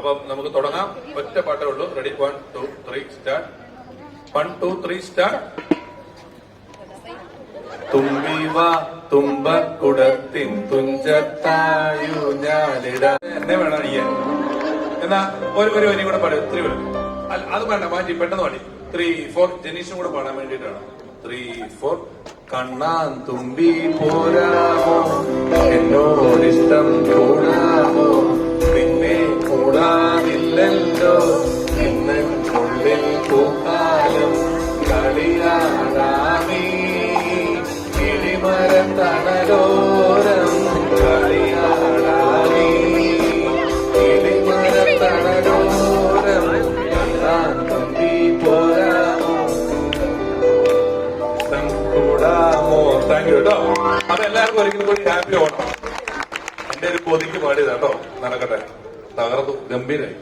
അപ്പം നമുക്ക് തുടങ്ങാം. ഒറ്റ പാട്ടേ ഉള്ളൂ. റെഡി? 1 2 3 സ്റ്റാർട്ട്. 1 2 3 സ്റ്റാർട്ട്. തുമ്പിവ തുമ്പക്കുടത്തിൻ തുഞ്ചത്തായു ഞാലിട. എന്നെ വേണം അടിക്കാൻ. എന്നാ ഒരു വരി കൂടെ പാടും. 3 വരും. അത് വേണ്ട, മാറ്റി പെട്ടെന്ന് പാടി. 3 4 ജനീഷും കൂടെ പാടാൻ വേണ്ടിയിട്ടാണ്. 3 4 കണ്ണാൻ തുമ്പി പോരാമോ, എന്നോടിഷ്ടം കൂടാമോ, പിന്നെ കൂടാതില്ലല്ലോ എന്നുള്ളിൽ പൂക്കാലം കളിയാടാമീ കിളിമരം തണലോരം കളിയാടാമീ കിളിമരം തണലോരം കണ്ണാൻ തുമ്പി പോരാമോ കൂടാമോ. താങ്ക് യു കേട്ടോ. അപ്പൊ എല്ലാവർക്കും ഒരിക്കലും കൂടി ഹാപ്പി ഓണം. എന്റെ ഒരു കൊതിക്ക് പാടിയതാ കേട്ടോ. നടക്കട്ടെ. തകർത്തു, ഗംഭീരായി.